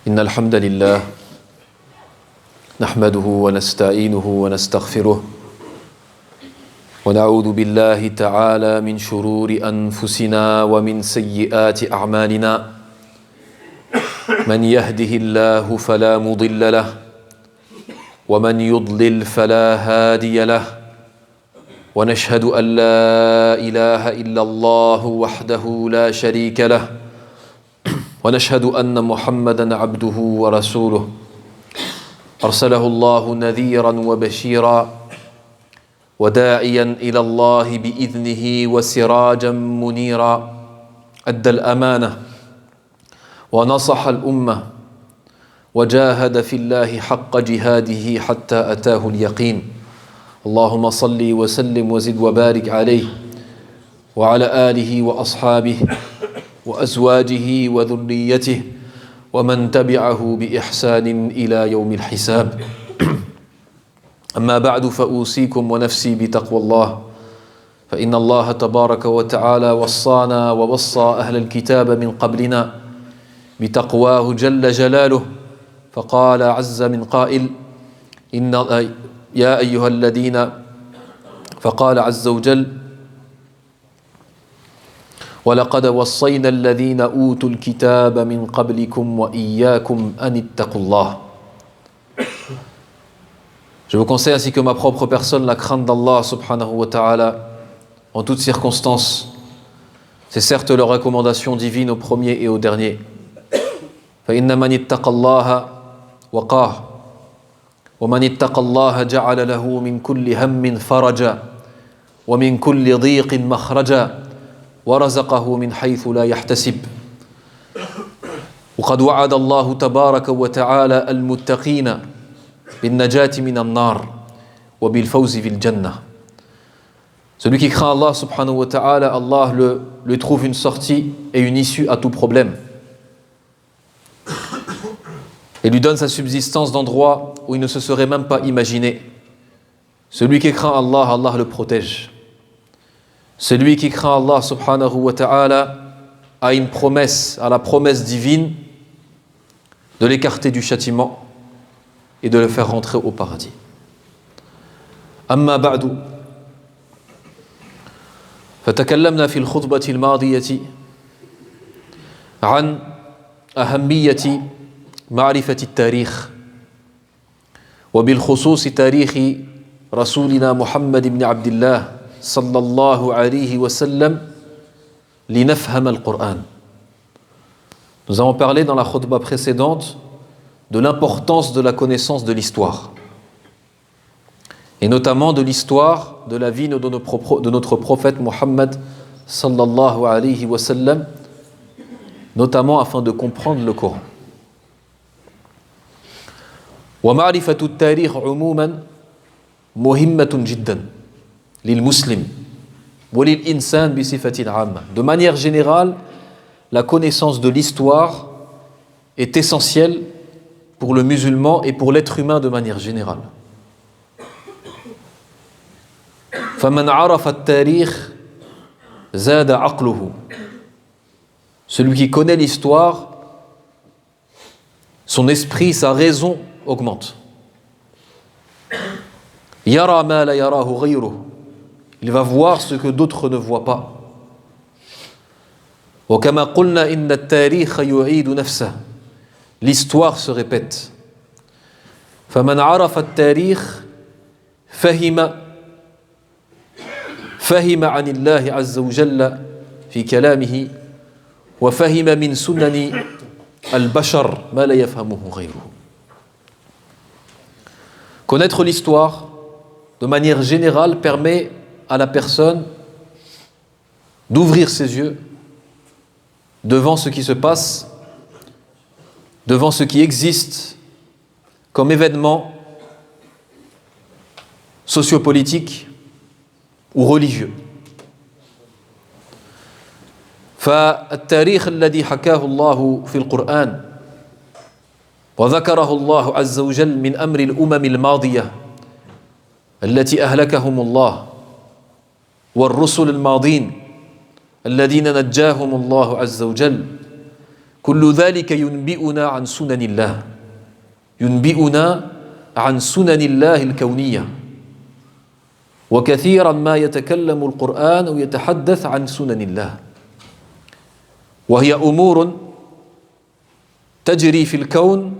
إن الحمد لله نحمده ونستعينه ونستغفره ونعوذ بالله تعالى من شرور أنفسنا ومن سيئات أعمالنا من يهده الله فلا مضل له ومن يضلل فلا هادي له ونشهد أن لا إله إلا الله وحده لا شريك له ونشهد أن محمدًا عبده ورسوله أرسله الله نذيرًا وبشيرًا وداعيًا إلى الله بإذنه وسراجًا منيرًا أدى الأمانة ونصح الأمة وجاهد في الله حق جهاده حتى أتاه اليقين اللهم صل وسلم وزد وبارك عليه وعلى آله وأصحابه وأزواجه وذريته ومن تبعه بإحسان إلى يوم الحساب أما بعد فأوصيكم ونفسي بتقوى الله فإن الله تبارك وتعالى وصانا ووصى أهل الكتاب من قبلنا بتقواه جل جلاله فقال عز من قائل يا أيها الذين فقال عز وجل ولقد وصينا الذين أوتوا الكتاب من قبلكم وإياكم أن اتقوا الله. Je vous conseille ainsi que ma propre personne la crainte d'Allah subhanahu wa ta'ala en toutes circonstances. C'est certes leur recommandation divine au premier et au dernier. فإن من اتقى الله وقاه ومن اتقى الله جعل له من كل هم فرجا ومن كل ضيق مخرجا ورزقه من حيث لا يحتسب وقد وعد الله تبارك وتعالى المتقين بالنجاة من النار وبالفوز في الجنة. Celui qui craint Allah subhanahu wa ta'ala, Allah lui trouve une sortie et une issue à tout problème et lui donne sa subsistance d'endroits où il ne se serait même pas imaginé. Celui qui craint Allah, Allah le protège. Celui qui craint Allah subhanahu wa ta'ala a une promesse, a la promesse divine de l'écarter du châtiment et de le faire rentrer au paradis. Amma ba'du فتكلمنا في الخطبة الماضية عن أهمية معرفة التاريخ وبالخصوص تاريخ رسولنا محمد بن عبد الله صلى الله عليه وسلم لنفهم القرآن. Nous avons parlé dans la khutbah précédente de l'importance de la connaissance de l'histoire et notamment de l'histoire de la vie de notre prophète Muhammad sallallahu alayhi wa sallam, notamment afin de comprendre le Coran. ومعرفة التاريخ عموما مهمة جدا للمسلم وللإنسان بصفة عامة. De manière générale, la connaissance de l'histoire est essentielle pour le musulman et pour l'être humain de manière générale. فمن عرف التاريخ زاد عقله. Celui qui connaît l'histoire, son esprit, sa raison augmente. يرى ما لا يراه غيره. Il va voir ce que d'autres ne voient pas. وكما قلنا إن التاريخ يعيد نفسه. L'histoire se répète. فمن عرف التاريخ فهم عن الله عز وجل في كلامه وفهم من سنن البشر ما لا يفهمه غيره. Connaître l'histoire de manière générale permet à la personne d'ouvrir ses yeux devant ce qui se passe, devant ce qui existe comme événement sociopolitique ou religieux. فالتاريخ الذي حكاه الله في القرآن وذكره الله عز وجل من أمر الأمم الماضية التي أهلكهم الله والرسل الماضين الذين نجاهم الله عز وجل كل ذلك ينبئنا عن سنن الله ينبئنا عن سنن الله الكونية وكثيرا ما يتكلم القرآن ويتحدث عن سنن الله وهي أمور تجري في الكون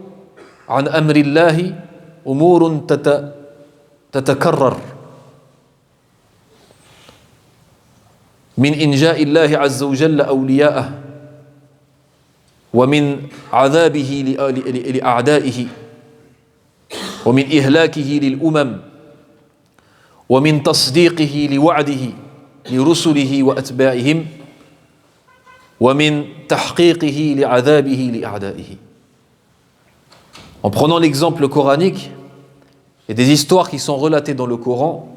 عن أمر الله أمور تتكرر من إنجاء الله عز وجل أولياءه ومن عذابه لأعدائه ومن إهلاكه للأمم ومن تصديقه لوعده لرسله وأتباعهم ومن تحقيقه لعذابه لأعدائه. En prenant l'exemple coranique et des histoires qui sont relatées dans le Coran,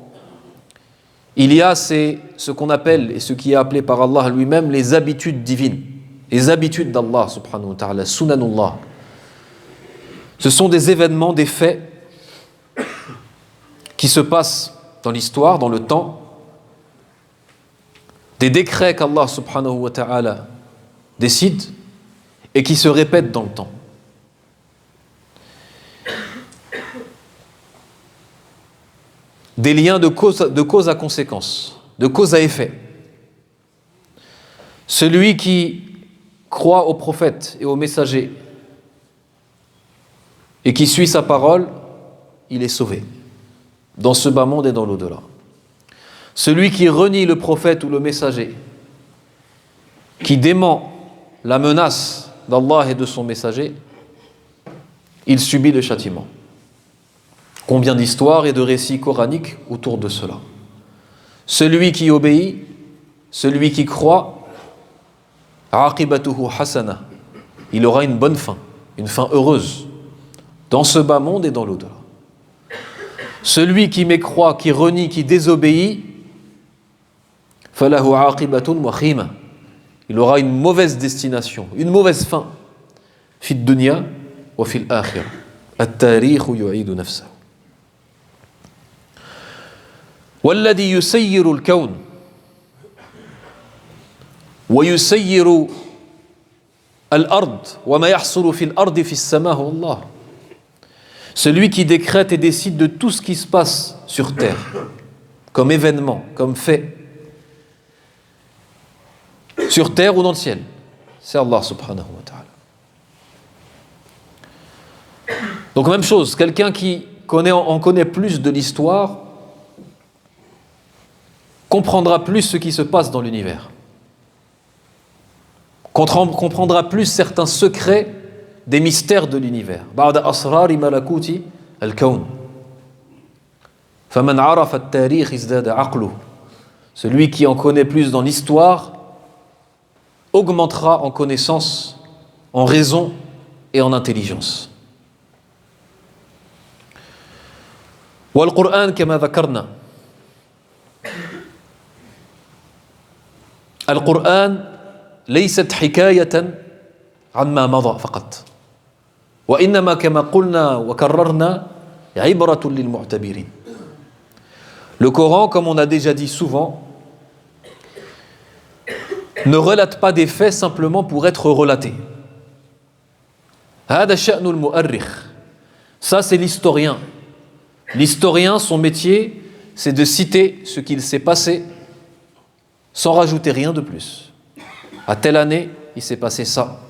il y a ce qu'on appelle et ce qui est appelé par Allah lui-même les habitudes divines, les habitudes d'Allah subhanahu wa ta'ala, sunanullah. Ce sont des événements, des faits qui se passent dans l'histoire, dans le temps, des décrets qu'Allah subhanahu wa ta'ala décide et qui se répètent dans le temps. Des liens de cause à conséquence, de cause à effet. Celui qui croit au prophète et au messager et qui suit sa parole, il est sauvé dans ce bas monde et dans l'au-delà. Celui qui renie le prophète ou le messager, qui dément la menace d'Allah et de son messager, il subit le châtiment. Combien d'histoires et de récits coraniques autour de cela. Celui qui obéit, celui qui croit, aqibatuhu hasana, il aura une bonne fin, une fin heureuse, dans ce bas monde et dans l'au-delà. Celui qui mécroit, qui renie, qui désobéit, falahu aqibatun wakhima, il aura une mauvaise destination, une mauvaise fin. Fi dunya wa fil akhirah. At-tarikh yu'idu nafsahu. والذي يسير الكون ويسير الأرض وما يحصل في الأرض في السماء هو الله. Celui qui décrète et décide de tout ce qui se passe sur terre, comme événement, comme fait, sur terre ou dans le ciel, c'est Allah subhanahu wa ta'ala. Donc même chose, quelqu'un qui en connaît plus de l'histoire comprendra plus ce qui se passe dans l'univers, comprendra plus certains secrets des mystères de l'univers. Ba'da asrari malakuti al-kawn. Faman arafa at-tarikh izdada aqluh. Celui qui en connaît plus dans l'histoire augmentera en connaissance, en raison et en intelligence. Wal Qur'an kama dhakarna. القرآن ليست حكاية عما مضى فقط وإنما كما قلنا وكررنا عبرة للمعتبرين. Le Coran, comme on a déjà dit souvent, ne relate pas des faits simplement pour être relaté. هذا شأن المؤرخ. Ça c'est l'historien. L'historien, son métier, c'est de citer ce qu'il s'est passé sans rajouter rien de plus. À telle année, il s'est passé ça.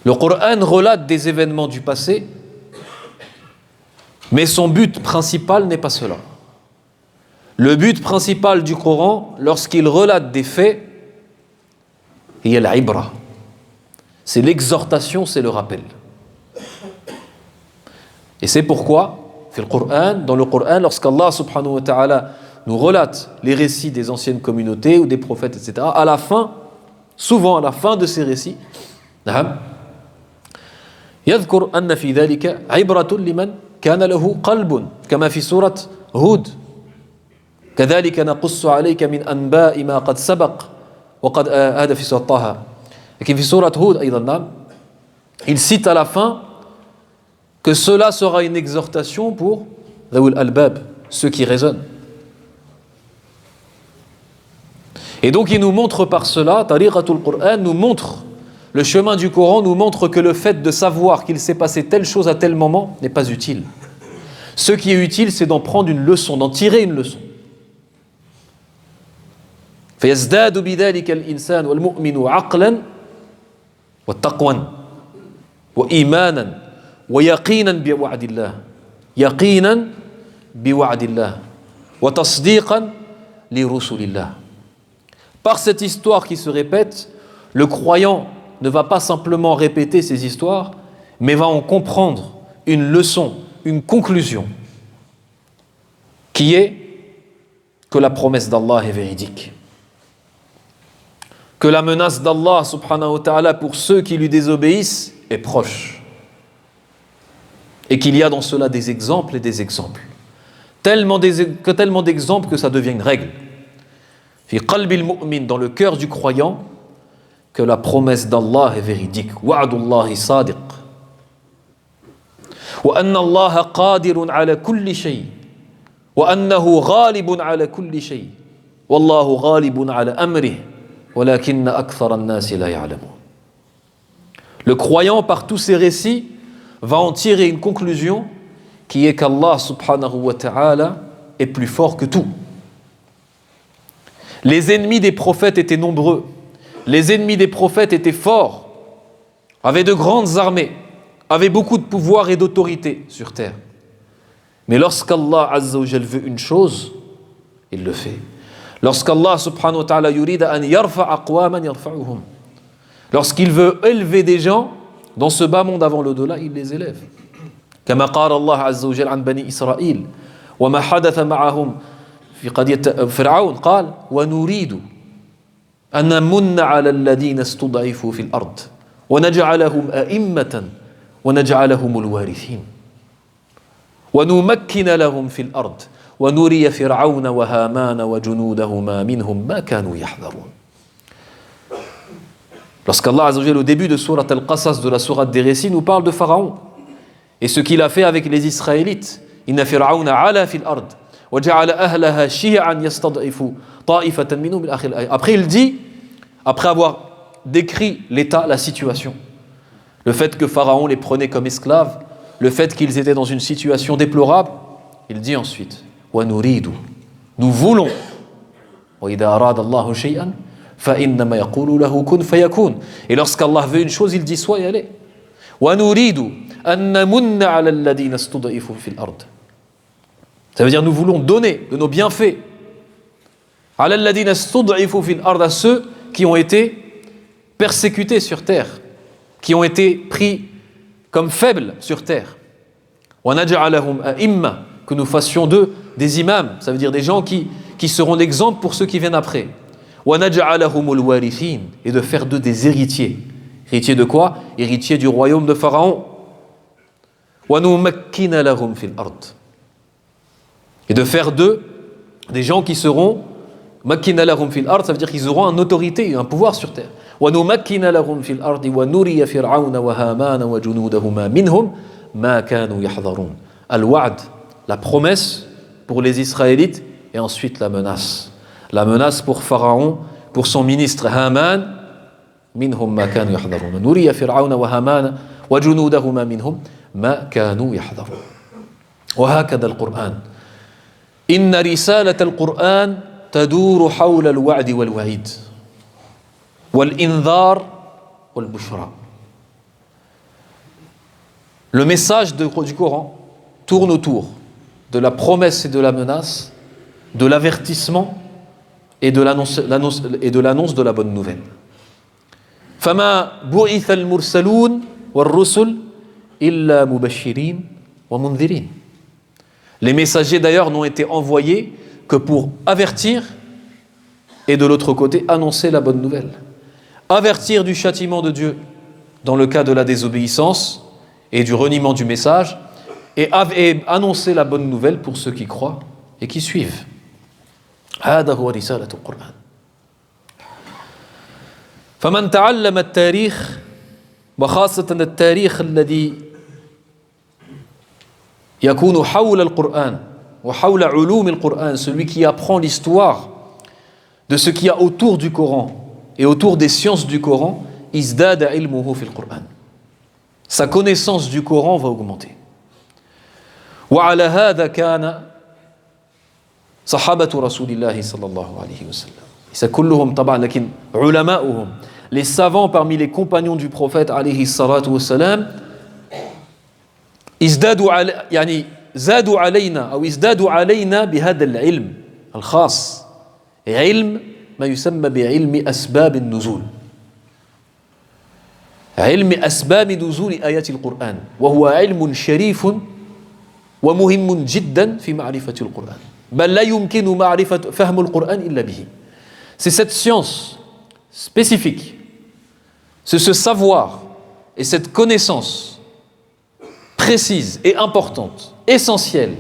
Le Coran relate des événements du passé, mais son but principal n'est pas cela. Le but principal du Coran, lorsqu'il relate des faits, il y a l'ibra. C'est l'exhortation, c'est le rappel. Et c'est pourquoi, dans le Coran, lorsqu'Allah subhanahu wa ta'ala nous relate les récits des anciennes communautés ou des prophètes, etc. À la fin, souvent à la fin de ces récits, يذكر أن في ذلك عبرة لمن كان له قلب كما في سورة هود كذلك نقص عليك من أنباء ما قد سبق وقد هذا في سورة طه. لكن في سورة هود أيضا il cite à la fin que cela sera une exhortation pour ذوي الألباب, ceux qui raisonnent. Et donc il nous montre par cela, Tariqatul Qur'an nous montre le chemin du Coran nous montre que le fait de savoir qu'il s'est passé telle chose à tel moment n'est pas utile. Ce qui est utile, c'est d'en prendre une leçon, d'en tirer une leçon. فيزداد بذلك الإنسان والمؤمن عقلا وتقوى وإيمانا ويقينا بوعد الله يقينا بوعد الله وتصديقا لرسل الله. Par cette histoire qui se répète, le croyant ne va pas simplement répéter ces histoires, mais va en comprendre une leçon, une conclusion, qui est que la promesse d'Allah est véridique, que la menace d'Allah subhanahu wa ta'ala pour ceux qui lui désobéissent est proche, et qu'il y a dans cela des exemples et des exemples, tellement d'exemples que ça devient une règle. Fi qalbi al-mu'min, dans le cœur du croyant, que la promesse d'Allah est véridique. Wa'adullahi sadiq. Wa anna Allah qadirun ala kulli shay. Wa annahu ghalibun ala kulli shay. Wallahu ghalibun ala amrih. Walakinna akthara an-nasi la ya'lamun. Le croyant, par tous ces récits, va en tirer une conclusion qui est qu'Allah subhanahu wa ta'ala est plus fort que tout. Les ennemis des prophètes étaient nombreux. Les ennemis des prophètes étaient forts, avaient de grandes armées, avaient beaucoup de pouvoir et d'autorité sur terre. Mais lorsqu'Allah Azza wa Jal veut une chose, il le fait. Lorsqu'Allah subhanahu wa ta'ala yurida an yarfa aqwaman yarfa'uhum. Lorsqu'il veut élever des gens dans ce bas monde avant l'au-delà, il les élève. Kama qala Allah Azza wa Jal an bani Israël wa ma hadatha ma'ahum fi qadiyat Fir'aun qala wa nuridu أن نمن على الذين استضعفوا في الأرض ونجعلهم أئمة ونجعلهم الوارثين ونمكن لهم في الأرض ونري فرعون وهامان وجنودهما منهم ما كانوا يحذرون. Lorsqu'Allah Azza wa Jalla, au début de Surat Al-Qasas, de la Sourate des Récits, nous parle de Pharaon et ce qu'il a fait avec les Israélites. Inna fir'auna ala fil ard wa ja'ala ahlaha shi'an yastad'ifu. Après il dit, après avoir décrit l'état, la situation, le fait que Pharaon les prenait comme esclaves, le fait qu'ils étaient dans une situation déplorable, il dit ensuite wa nuridu, nous voulons, wa idha arada Allahu shay'an fa innama yaqulu lahu kun fayakun, et lorsqu'Allah veut une chose, il dit soit et allez. Wa nuridu an namunna 'ala alladhina istud'ifu fil ard, ça veut dire nous voulons donner de nos bienfaits à ceux qui ont été persécutés sur terre, qui ont été pris comme faibles sur terre. Que nous fassions d'eux des imams, ça veut dire des gens qui seront l'exemple pour ceux qui viennent après. Et de faire d'eux des héritiers. Héritiers de quoi? Héritiers du royaume de Pharaon. Et de faire d'eux des gens qui seront makkina lahum fil ard, ça veut dire qu'ils auront une autorité, un pouvoir sur terre. Wa numakkina lahum fil ard wa nuriya fir'auna wa hamana wa junudahuma minhum ma kanu yahdharun. Al-wa'd, la promesse pour les Israélites, et ensuite la menace. La menace pour Pharaon, pour son ministre Haman, minhum ma kanu yahdharun. Nuriya fir'auna wa hamana wa junudahuma minhum ma kanu yahdharun. Wa hakadha al-Qur'an. Inna risalata al-Qur'an تدور حول الوعد والوعيد والإنذار والبشرى. Le message du Coran tourne autour de la promesse et de la menace, de l'avertissement et de l'annonce de la bonne nouvelle. فما بعث المرسلون والرسل إلا مبشرين ومنذرين. Les messagers d'ailleurs n'ont été envoyés que pour avertir et de l'autre côté annoncer la bonne nouvelle. Avertir du châtiment de Dieu dans le cas de la désobéissance et du reniement du message, et annoncer la bonne nouvelle pour ceux qui croient et qui suivent. هذا هو رسالة القرآن. فمن تعلم التاريخ وخاصة التاريخ الذي يكون حول القرآن وحول علوم القرآن, celui qui apprend l'histoire de ce qu'il y a autour du Coran et autour des sciences du Coran, ازداد علمه في القرآن. Sa connaissance du Coran va augmenter. وعلى هذا كان صحابة رسول الله صلى الله عليه وسلم. C'est كلهم طبعا لكن علماؤهم, les savants parmi les compagnons du prophète عليه الصلاة والسلام, يعني زادوا علينا أو ازدادوا علينا بهذا العلم الخاص, علم ما يسمى بعلم أسباب النزول, علم أسباب نزول آيات القرآن, وهو علم شريف ومهم جدا في معرفة القرآن, بل لا يمكن معرفة فهم القرآن إلا به. C'est cette science spécifique, c'est ce savoir et cette connaissance précise et importante, essentielle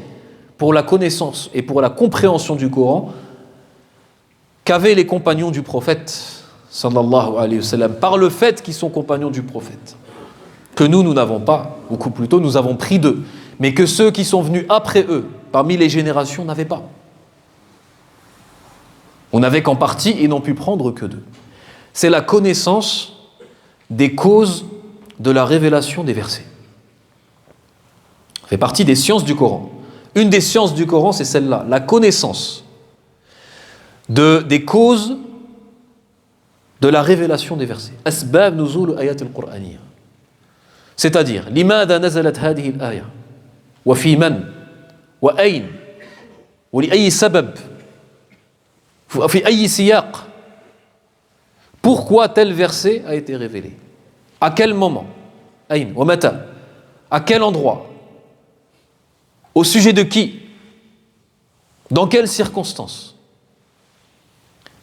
pour la connaissance et pour la compréhension du Coran qu'avaient les compagnons du prophète sallallahu alayhi wa sallam, par le fait qu'ils sont compagnons du prophète, que nous n'avons pas, ou que plutôt nous avons pris d'eux, mais que ceux qui sont venus après eux, parmi les générations, n'avaient pas. On n'avait qu'en partie et n'ont pu prendre que d'eux. C'est la connaissance des causes de la révélation des versets. Ça fait partie des sciences du Coran. Une des sciences du Coran, c'est celle-là, la connaissance des causes de la révélation des versets. Asbab nuzul ayat al-Qur'aniyya. C'est-à-dire, لماذا نزلت هذه الآية وفي من وأين ولأي سبب في أي سياق. Pourquoi tel verset a été révélé? À quel moment? أين ومتى? À quel endroit? Au sujet de qui? Dans quelles circonstances?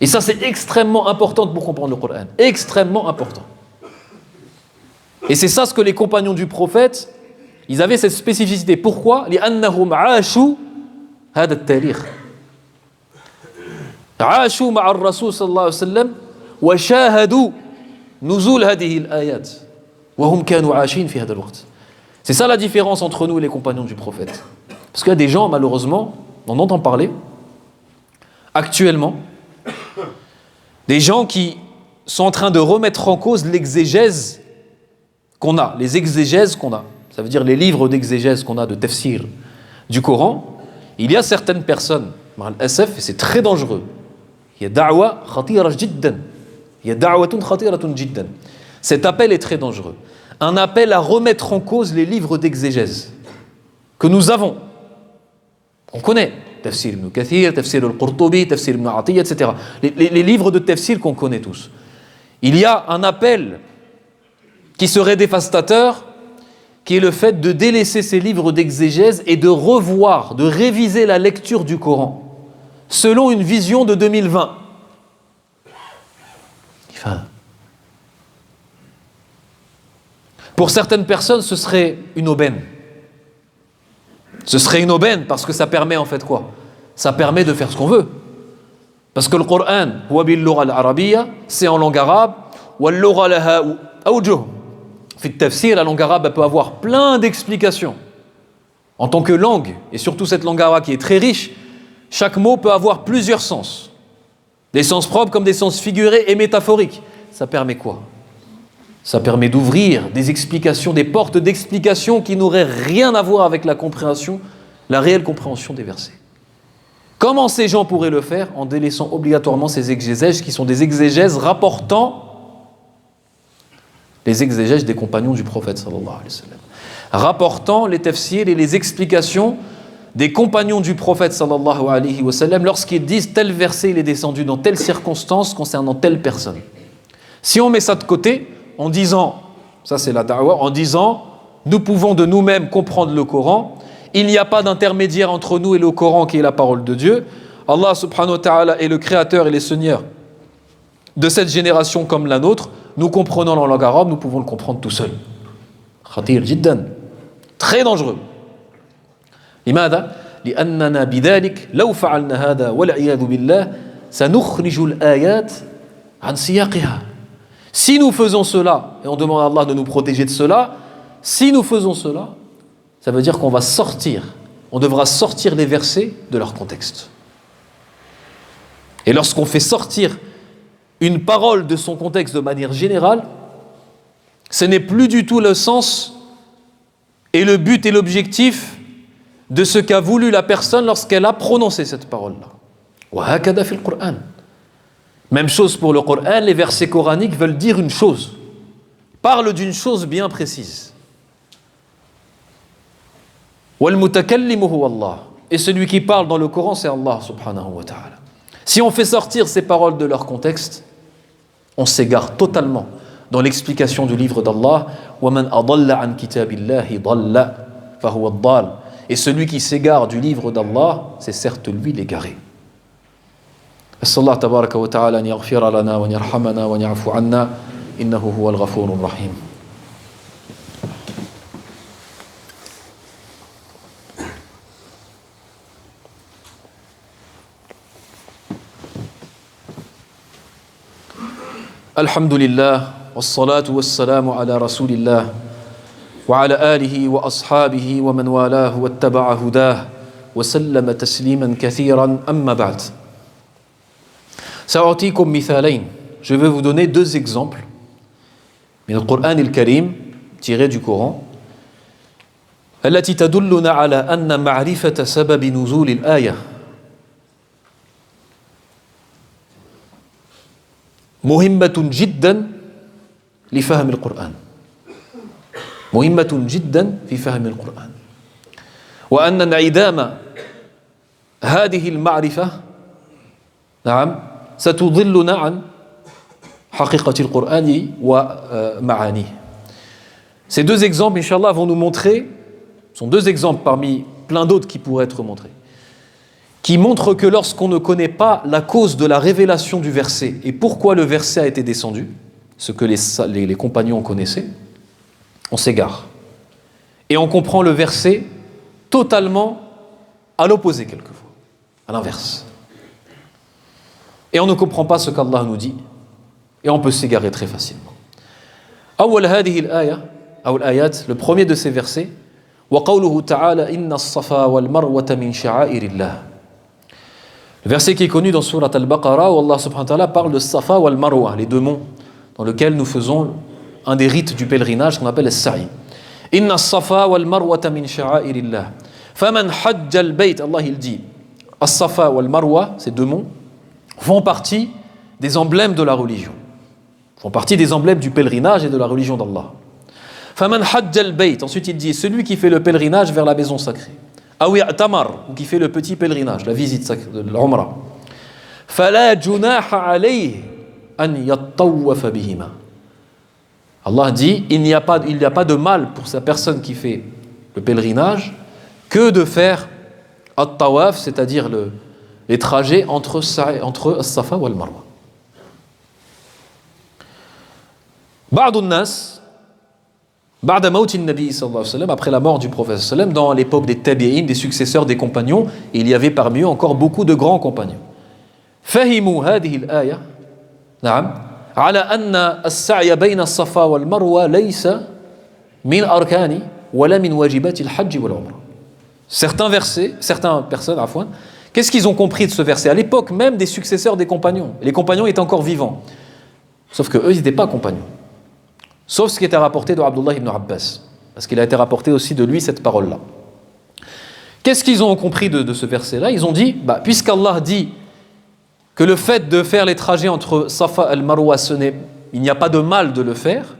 Et ça, c'est extrêmement important pour comprendre le Coran. Extrêmement important. Et c'est ça ce que les compagnons du prophète, ils avaient cette spécificité. Pourquoi? لأنهم عاشوا هذا التاريخ. عاشوا مع الرسول صلى الله عليه وسلم وشاهدوا نزول هذه الآيات وهم كانوا عايشين في هذا الوقت. C'est ça la différence entre nous et les compagnons du prophète. Parce qu'il y a des gens, malheureusement, on entend parler, actuellement, des gens qui sont en train de remettre en cause l'exégèse qu'on a, les exégèses qu'on a. Ça veut dire les livres d'exégèse qu'on a de tafsir du Coran. Il y a certaines personnes, et c'est très dangereux. Il y a da'wa khatira jiddan. Il y a da'watun khatiratun jiddan. Cet appel est très dangereux. Un appel à remettre en cause les livres d'exégèse que nous avons. On connaît Tafsir ibn Kathir, Tafsir al-Qurtubi, Tafsir ibn Atiyya, etc. Les livres de tafsir qu'on connaît tous. Il y a un appel qui serait dévastateur, qui est le fait de délaisser ces livres d'exégèse et de revoir, de réviser la lecture du Coran selon une vision de 2020. Enfin, pour certaines personnes, ce serait une aubaine. Ce serait une aubaine parce que ça permet en fait quoi? Ça permet de faire ce qu'on veut. Parce que le Coran, huwa bil lugha al-arabiyya, c'est en langue arabe, wa al-lugha laha awjuh. Fi tafsir, la langue arabe elle peut avoir plein d'explications. En tant que langue, et surtout cette langue arabe qui est très riche, chaque mot peut avoir plusieurs sens. Des sens propres comme des sens figurés et métaphoriques. Ça permet quoi? Ça permet d'ouvrir des explications, des portes d'explication qui n'auraient rien à voir avec la compréhension, la réelle compréhension des versets. Comment ces gens pourraient le faire? En délaissant obligatoirement ces exégèses qui sont des exégèses rapportant les exégèses des compagnons du prophète sallallahu alayhi wa sallam. Rapportant les tafsirs et les explications des compagnons du prophète sallallahu alayhi wa sallam lorsqu'ils disent tel verset il est descendu dans telle circonstance concernant telle personne. Si on met ça de côté, en disant, ça c'est la da'wa, en disant, nous pouvons de nous-mêmes comprendre le Coran, il n'y a pas d'intermédiaire entre nous et le Coran qui est la parole de Dieu. Allah subhanahu wa ta'ala est le créateur et le seigneur de cette génération comme la nôtre. Nous comprenons la langue arabe, nous pouvons le comprendre tout seul. Khatir jiddan. Très dangereux. لماذا؟ لأننا بذلك لو فعلنا هذا والعياذ بالله سنخرج الآيات عن سياقها. Si nous faisons cela, et on demande à Allah de nous protéger de cela, si nous faisons cela, ça veut dire qu'on va sortir, on devra sortir les versets de leur contexte. Et lorsqu'on fait sortir une parole de son contexte de manière générale, ce n'est plus du tout le sens et le but et l'objectif de ce qu'a voulu la personne lorsqu'elle a prononcé cette parole-là. وهكذا في القرآن. Même chose pour le Coran, les versets coraniques veulent dire une chose, parlent d'une chose bien précise. وَالْمُتَكَلِّمُ هُوَ اللَّهُ. Et celui qui parle dans le Coran, c'est Allah subhanahu wa ta'ala. Si on fait sortir ces paroles de leur contexte, on s'égare totalement dans l'explication du livre d'Allah. وَمَنْ أَضَلَّ عَنْ كِتَابِ اللَّهِ ضَلَّ فَهُوَ الضَّالُ. Et celui qui s'égare du livre d'Allah, c'est certes lui l'égaré. أسأل الله تبارك وتعالى أن يغفر لنا وأن يرحمنا وأن يعفو عنا إنه هو الغفور الرحيم. الحمد لله والصلاة والسلام على رسول الله وعلى آله وأصحابه ومن والاه واتبع هداه وسلم تسليما كثيرا أما بعد. سأعطيكم مثالين. Je vais vous donner deux exemples من القرآن الكريم tirés du Coran التي تدلنا على أن معرفة سبب نزول الآية مهمة جدا لفهم القرآن. مهمة جدا في فهم القرآن. وأن انعدام هذه المعرفة نعم ستضلنا عن حقيقة القرآن ومعانيه. Ces deux exemples, Inch'Allah, vont nous montrer, sont deux exemples parmi plein d'autres qui pourraient être montrés, qui montrent que lorsqu'on ne connaît pas la cause de la révélation du verset et pourquoi le verset a été descendu, ce que les compagnons connaissaient, on s'égare. Et on comprend le verset totalement à l'opposé quelquefois, à l'inverse. Et on ne comprend pas ce qu'Allah nous dit, et on peut s'égarer très facilement. أول هذه الآية أو الآيات, le premier de ces versets, وقوله تعالى إن الصفا والمروة من شعائر الله. Le verset qui est connu dans Surat Al-Baqarah où Allah subhanahu wa ta'ala parle de Safa wal Marwa, les deux monts dans lesquels nous faisons un des rites du pèlerinage qu'on appelle le sa'i. Inna as-safa wal marwata min sha'airillah. Faman hajja al-bayt, Allah il dit, as-safa wal marwa, ces deux monts, font partie des emblèmes de la religion. Font partie des emblèmes du pèlerinage et de la religion d'Allah. Faman hajja al-bayt, ensuite il dit, celui qui fait le pèlerinage vers la maison sacrée. Awi i'tamar, ou qui fait le petit pèlerinage, la visite de l'Umrah. Fala junaha alayhi an yattawafa bihima. Allah dit, il n'y a pas de mal pour sa personne qui fait le pèlerinage que de faire at-tawaf, c'est-à-dire les trajets entre as-Safa wal Marwa. بعض الناس بعد موت النبي صلى الله عليه وسلم, après la mort du prophète صلى الله عليه وسلم, dans l'époque des tabi'in, des successeurs des compagnons, il y avait parmi eux encore beaucoup de grands compagnons. فهموا هذه الآية نعم على أن السعي بين الصفا والمروة ليس من أركان ولا من واجبات الحج والعمرة. Certaines personnes, qu'est-ce qu'ils ont compris de ce verset à l'époque même des successeurs des compagnons? Les compagnons étaient encore vivants, sauf que eux ils n'étaient pas compagnons. Sauf ce qui était rapporté de Abdullah ibn Abbas, parce qu'il a été rapporté aussi de lui cette parole-là. Qu'est-ce qu'ils ont compris de ce verset-là? Ils ont dit, puisqu'Allah dit que le fait de faire les trajets entre Safa et Marwa, il n'y a pas de mal de le faire,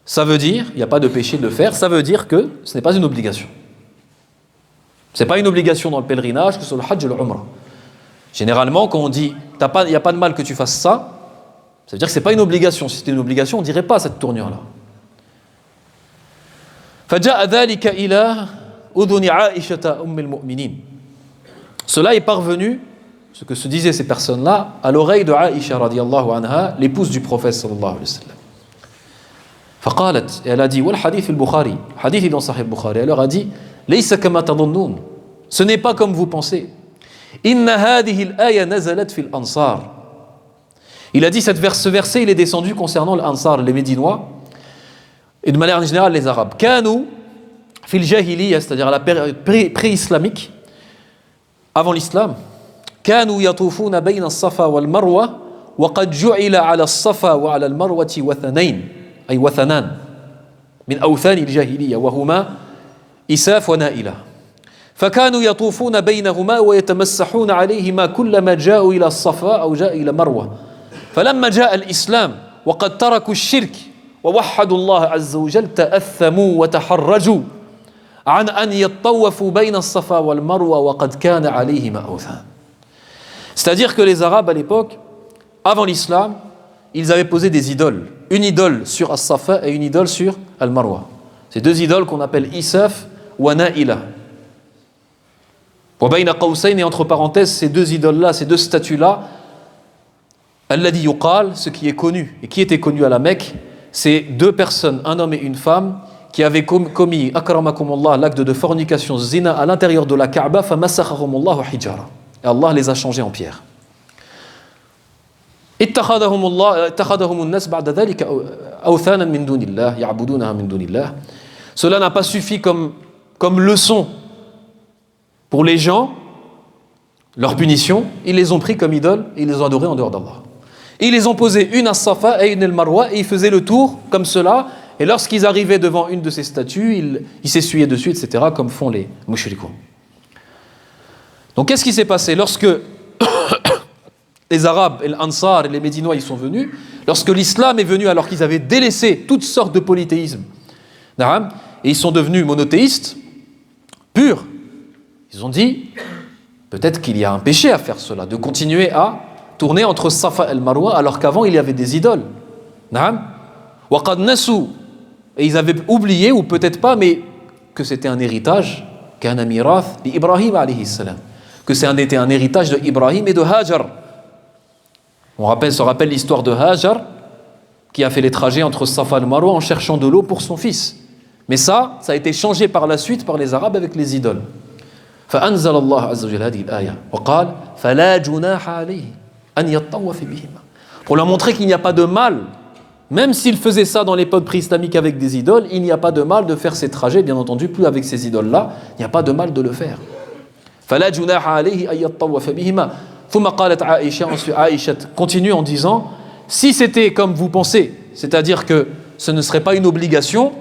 ça veut dire, il n'y a pas de péché de le faire, ça veut dire que ce n'est pas une obligation. Ce n'est pas une obligation dans le pèlerinage, que ce soit le Hajj et le Umrah. Généralement, quand on dit, il n'y a pas de mal que tu fasses ça, ça veut dire que ce n'est pas une obligation. Si c'était une obligation, on ne dirait pas cette tournure-là. فَجَاءَ ذَلِكَ إِلَىٰ أُذُنِ عَائِشَةَ أُمِّ الْمُؤْمِنِينَ. Cela est parvenu, ce que se disaient ces personnes-là, à l'oreille de Aïcha radiyallahu anha, l'épouse du prophète sallallahu alayhi wa sallam. فقالت, et elle a dit, والحديث البخاري, hadith est dans Sahih Bukhari, elle leur a dit, ليس كما تظنون, ce n'est pas comme vous pensez. إن هذه الآية نزلت في الأنصار. Il a dit, ce verset, il est descendu concernant l'Ansar, les Médinois, et de manière générale les Arabes. كانوا في الجاهلية, c'est-à-dire à la période pré-islamique, avant l'islam, كانوا يطوفون بين الصفا والمروة وقد جعل على الصفا وعلى المروة وثنين أي وثنان من أوثان الجاهلية وهما إساف ونائلة فكانوا يطوفون بينهما ويتمسحون عليهما كلما جاءوا إلى الصفا أو جاء إلى مروة فلما جاء الإسلام وقد تركوا الشرك ووحدوا الله عز وجل تأثموا وتحرجوا عن أن يطوفوا بين الصفا والمروة وقد كان عليهما أوثان. C'est-à-dire que les Arabes à l'époque, avant l'islam, ils avaient posé des idoles. Une idole sur As-Safa et une idole sur Al-Marwa. Ces deux idoles qu'on appelle Isaf ou Na'ila. Wa bayna qawsayn, et entre parenthèses, ces deux idoles-là, ces deux statues-là, alladhi yuqal, ce qui est connu et qui était connu à la Mecque, c'est deux personnes, un homme et une femme, qui avaient commis, akramakumullah, l'acte de fornication, zina, à l'intérieur de la Kaaba, famassakhakumullahu hijara. Et Allah les a changés en pierre. Cela n'a pas suffi comme leçon pour les gens, leur punition, ils les ont pris comme idoles et ils les ont adorés en dehors d'Allah. Ils les ont posés une à Safa et une à Marwa et ils faisaient le tour comme cela. Et lorsqu'ils arrivaient devant une de ces statues, ils s'essuyaient dessus, etc., comme font les mushrikoun. Donc qu'est-ce qui s'est passé lorsque les Arabes, et l'Ansar et les Médinois ils sont venus, lorsque l'islam est venu alors qu'ils avaient délaissé toutes sortes de polythéismes, et ils sont devenus monothéistes, purs, ils ont dit, peut-être qu'il y a un péché à faire cela, de continuer à tourner entre Safa et Marwa alors qu'avant il y avait des idoles. Et ils avaient oublié, ou peut-être pas, mais que c'était un héritage, qu'un mirath d'Ibrahim alayhi salam, que c'était un héritage de Ibrahim et de Hajar. On se rappelle l'histoire de Hajar, qui a fait les trajets entre Safa et Marwa en cherchant de l'eau pour son fils. Mais ça a été changé par la suite par les Arabes avec les idoles. فأنزل الله عز وجل هذه الآية وقال فلا جناح عليه أن يطوف بهما. Pour leur montrer qu'il n'y a pas de mal, même s'ils faisaient ça dans l'époque préislamique avec des idoles, il n'y a pas de mal de faire ces trajets, bien entendu, plus avec ces idoles-là, il n'y a pas de mal de le faire. فلا جناح عليه أن يطوف بهما. ثم قالت عائشة, ensuite Aïcha continue en disant, si c'était comme vous pensez, c'est-à-dire que ce ne serait pas une obligation,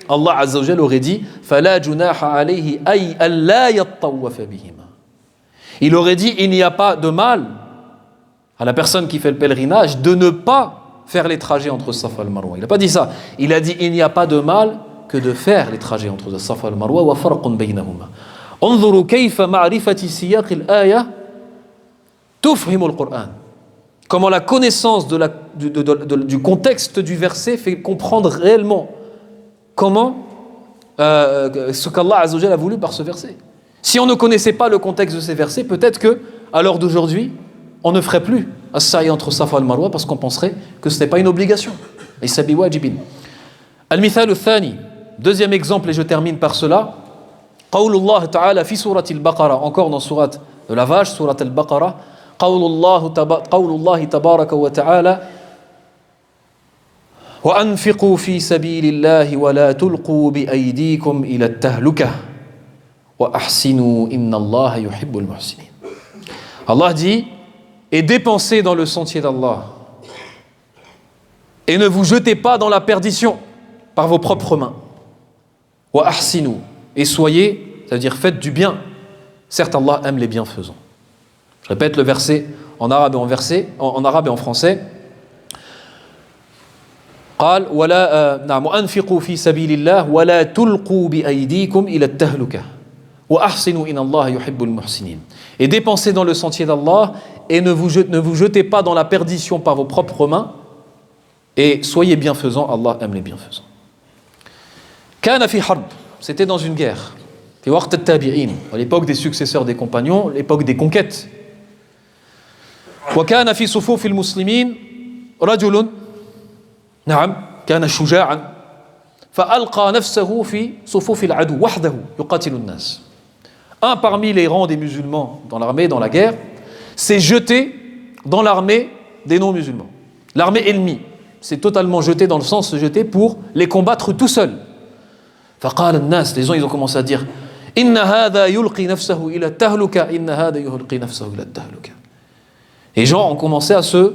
Allah Azza wa Jalla aurait dit فلا جناح عليه أي ألا يطوف بهما. Il aurait dit il n'y a pas de mal à la personne qui fait le pèlerinage de ne pas faire les trajets entre Safa et Marwa. Il n'a pas dit ça. Il a dit il n'y a pas de mal que de faire les trajets entre Safa et Marwa wa farqun baynahuma. انظروا كيف معرفة سياق الآية تفهم القرآن. Comment la connaissance du contexte du verset fait comprendre réellement comment ce qu'Allah Azza wa Jalla a voulu par ce verset. Si on ne connaissait pas le contexte de ces versets, peut-être que à l'heure d'aujourd'hui, on ne ferait plus as-sa'i entre Safa et Marwa parce qu'on penserait que ce n'est pas une obligation. Laysa biwajibin. Al-mithal al-thani, deuxième exemple, et je termine par cela. Qawlullah ta'ala fi surat al-Baqarah, encore dans surat de la vache, surat al-Baqarah. Qawlullah tabaraka wa ta'ala وأنفقوا في سبيل الله ولا تلقوا بأيديكم إلى التهلكة وأحسنوا إن الله يحب المحسنين. Allah dit, et dépensez dans le sentier d'Allah et ne vous jetez pas dans la perdition par vos propres mains. وأحسنوا, et soyez, c'est-à-dire faites du bien. Certes, Allah aime les bienfaisants. Je répète le verset en arabe et en français. قال ولا نعم وأنفقوا في سبيل الله ولا تلقوا بأيديكم إلى التهلكة وأحسنوا إن الله يحب المحسنين. Et dépensez dans le sentier d'Allah et ne vous jetez pas dans la perdition par vos propres mains et soyez bienfaisants, Allah aime les bienfaisants. كان في حرب, c'était dans une guerre, في وقت التابعين, à l'époque des successeurs des compagnons, l'époque des conquêtes. وكان في صفوف المسلمين رجل نعم كان شجاعا فألقى نفسه في صفوف العدو وحده يقاتل الناس. Un parmi les rangs des musulmans dans l'armée, dans la guerre, s'est jeté dans l'armée des non-musulmans. L'armée ennemie s'est totalement jetée dans le sens se jeter pour les combattre tout seul. فقال الناس, les gens ils ont commencé à dire إن هذا يلقي نفسه إلى التهلكة إن هذا يلقي نفسه إلى التهلكة. Les gens ont commencé à se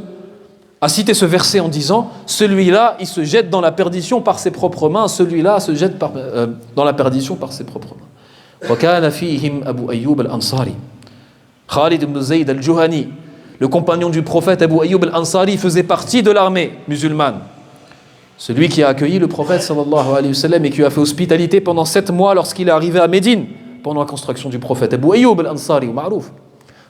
a cité ce verset en disant « Celui-là, il se jette dans la perdition par ses propres mains, celui-là se jette dans la perdition par ses propres mains. » وَكَانَ فِيهِمْ أَبُو أَيُّوبَ الْأَنصَارِ Khalid ibn Zayd al-Juhani, le compagnon du prophète Abu Ayyub al-Ansari, faisait partie de l'armée musulmane. Celui qui a accueilli le prophète sallallahu alayhi wa sallam et qui a fait hospitalité pendant 7 mois lorsqu'il est arrivé à Médine, pendant la construction du prophète. Abu Ayyub al-Ansari, ma'rouf.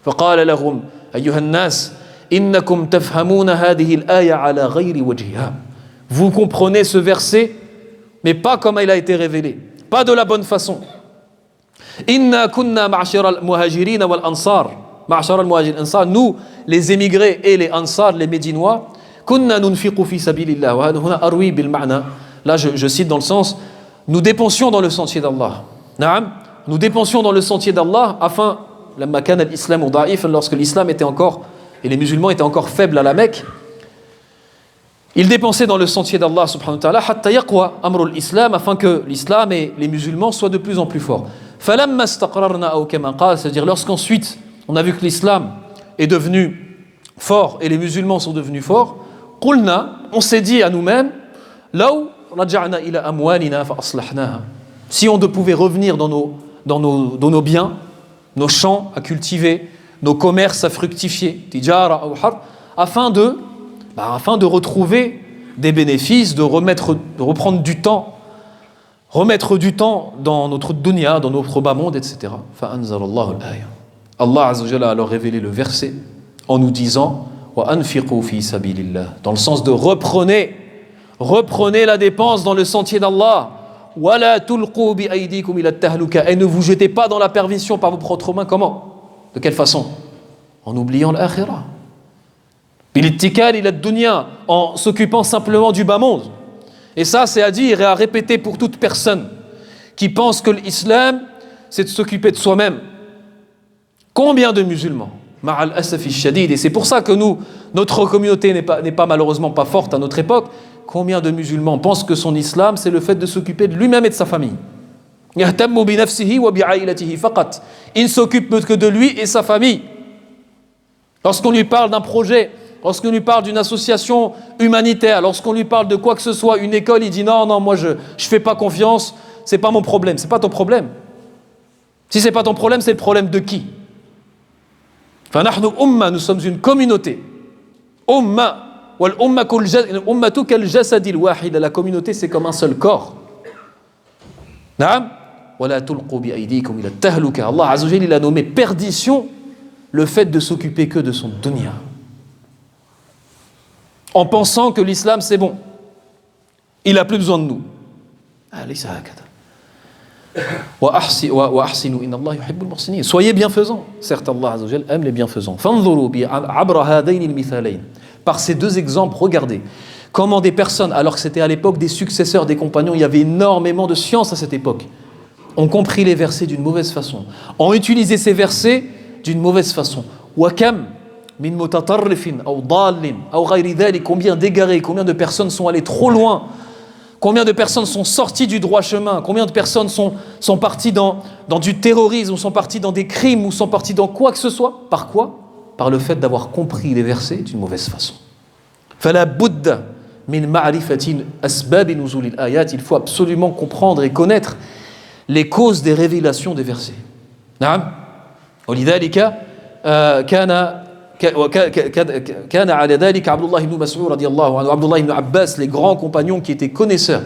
فَقَالَ لَهُمْ أَيُّهَا النَّاسِ إِنَّكُمْ تَفْهَمُونَ هَذِهِ الْآيَةَ عَلَى غَيْرِ وَجْهِهَا. Vous comprenez ce verset, mais pas comme il a été révélé, pas de la bonne façon. Inna kunna ma'ashara al-muhajirin wal-ansar. Ma'ashara al-muhajirin wal-ansar, nous, les émigrés et les ansar, les médinois, kunna nunfiqu fi sabilillah. Wa huna arwi bil ma'na. Là, je cite dans le sens, nous dépensions dans le sentier d'Allah. Naam, nous dépensions dans le sentier d'Allah afin, lamma kana al-islam da'if, lorsque l'islam était encore et les musulmans étaient encore faibles à la Mecque, ils dépensaient dans le sentier d'Allah subhanahu wa ta'ala hatta yaqwa amru al-islam, afin que l'islam et les musulmans soient de plus en plus forts. Falamma istaqrarna aw kama qala, c'est-à-dire lorsqu'ensuite on a vu que l'islam est devenu fort et les musulmans sont devenus forts, qulna, on s'est dit à nous-mêmes, law raja'na ila amwalina fa aslahnaha, si on pouvait revenir dans nos biens, nos champs à cultiver, nos commerces à fructifier, tijara ou harb, afin de retrouver des bénéfices, de reprendre du temps, remettre du temps dans notre dunya, dans notre bas monde, etc. Fa'anzalallahu al-aya. Allah Azza wa Jalla a alors révélé le verset en nous disant wa anfiqu fi sabilillah, dans le sens de reprenez la dépense dans le sentier d'Allah. Wa la tulqu bi aydikum ila at-tahluka, et ne vous jetez pas dans la perdition par vos propres mains. Comment? De quelle façon? En oubliant l'akhirah. Bilittikal ila ad-dunya, en s'occupant simplement du bas monde. Et ça, c'est à dire et à répéter pour toute personne qui pense que l'islam, c'est de s'occuper de soi-même. Combien de musulmans, ma'al asafi shadid, et c'est pour ça que notre communauté n'est pas malheureusement pas forte à notre époque. Combien de musulmans pensent que son islam, c'est le fait de s'occuper de lui-même et de sa famille? Il ne s'occupe que de lui et sa famille. Lorsqu'on lui parle d'un projet, lorsqu'on lui parle d'une association humanitaire, lorsqu'on lui parle de quoi que ce soit, une école, il dit non, moi je fais pas confiance, c'est pas mon problème. C'est pas ton problème. Si c'est pas ton problème, c'est le problème de qui? Nous sommes une communauté. La communauté, c'est comme un seul corps. Allah Azza wa Jalla, il a nommé perdition le fait de s'occuper que de son dunya, en pensant que l'islam c'est bon, il n'a plus besoin de nous. Soyez bienfaisants, certes Allah Azza wa Jalla aime les bienfaisants. Par ces deux exemples, regardez comment des personnes, alors que c'était à l'époque des successeurs des compagnons, il y avait énormément de science à cette époque, ont compris les versets d'une mauvaise façon, ont utilisé ces versets d'une mauvaise façon. Combien d'égarés, combien de personnes sont allées trop loin, combien de personnes sont sorties du droit chemin, combien de personnes sont parties dans du terrorisme, ou sont parties dans des crimes, ou sont parties dans quoi que ce soit. Par quoi? Par le fait d'avoir compris les versets d'une mauvaise façon. Il faut absolument comprendre et connaître les causes des révélations des versets. كان على ذلك عبد الله بن مسعود رضي الله عنه, Abdullah ibn Abbas, les grands compagnons qui étaient connaisseurs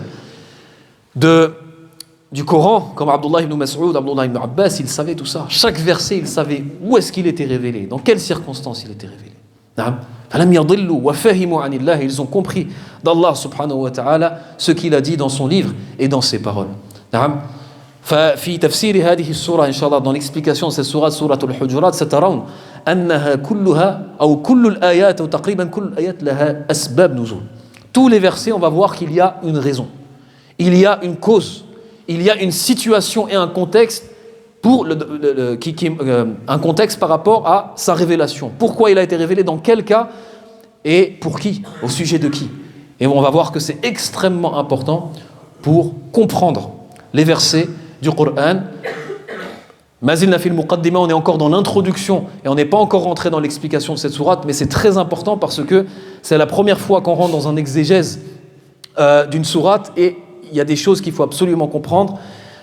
du Coran, comme Abdullah ibn Mas'ud, Abdullah ibn Abbas, il savait tout ça. Chaque verset, il savait où est-ce qu'il était révélé, dans quelles circonstances il était révélé. Ils ont compris d'Allah subhanahu wa ta'ala ce qu'il a dit dans son livre et dans ses paroles. ففي تفسير هذه السورة إن شاء الله, dans l'explication de cette sourate, سورة الحجرات, سترون أنها كلها أو كل الآيات أو تقريبا كل الآيات لها أسباب نزول. Tous les versets, on va voir qu'il y a une raison, il y a une cause, il y a une situation et un contexte un contexte par rapport à sa révélation. Pourquoi il a été révélé, dans quel cas et pour qui, au sujet de qui. Et on va voir que c'est extrêmement important pour comprendre les versets du Coran, Mazilna fil muqaddima, on est encore dans l'introduction et on n'est pas encore rentré dans l'explication de cette sourate, mais c'est très important parce que c'est la première fois qu'on rentre dans un exégèse d'une sourate et il y a des choses qu'il faut absolument comprendre.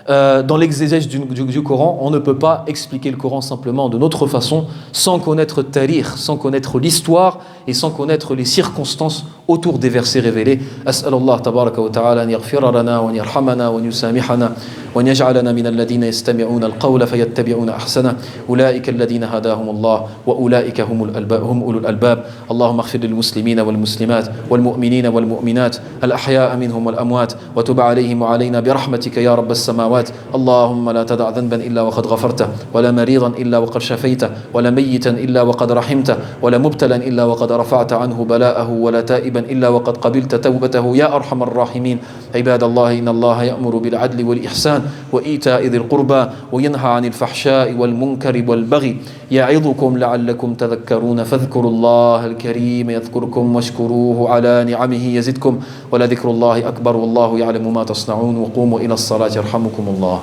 Dans l'exégèse du Coran, on ne peut pas expliquer le Coran simplement de notre façon, sans connaître tarikh, sans connaître l'histoire et sans connaître les circonstances autour des versets révélés. As'alallah tabaraka wa ta'ala an yaghfira lana wa an yarhamana wa an yusamihana wa an yaj'alana min alladhina yastami'una al-qawla fayattabi'una ahsana ulaika alladhina hadahumullah wa ulaika hum ulul albab. Allahumma ighfir lil muslimina wal muslimat wal mu'minina wal mu'minat al ahya'a minhum wal amwat wa tub 'alayhim wa 'alayna bi rahmatika ya rabbas samawat. اللهم لا تدع ذنبا إلا وقد غفرته ولا مريضا إلا وقد شفيته ولا ميتا إلا وقد رحمته ولا مبتلا إلا وقد رفعت عنه بلاءه ولا تائبا إلا وقد قبلت توبته يا أرحم الراحمين. عباد الله إن الله يأمر بالعدل والإحسان وإيتاء ذي القربى وينهى عن الفحشاء والمنكر والبغي يعظكم لعلكم تذكرون فاذكروا الله الكريم يذكركم واشكروه على نعمه يزدكم ولذكر الله أكبر والله يعلم ما تصنعون وقوموا إلى الصلاة يرحمكم الله.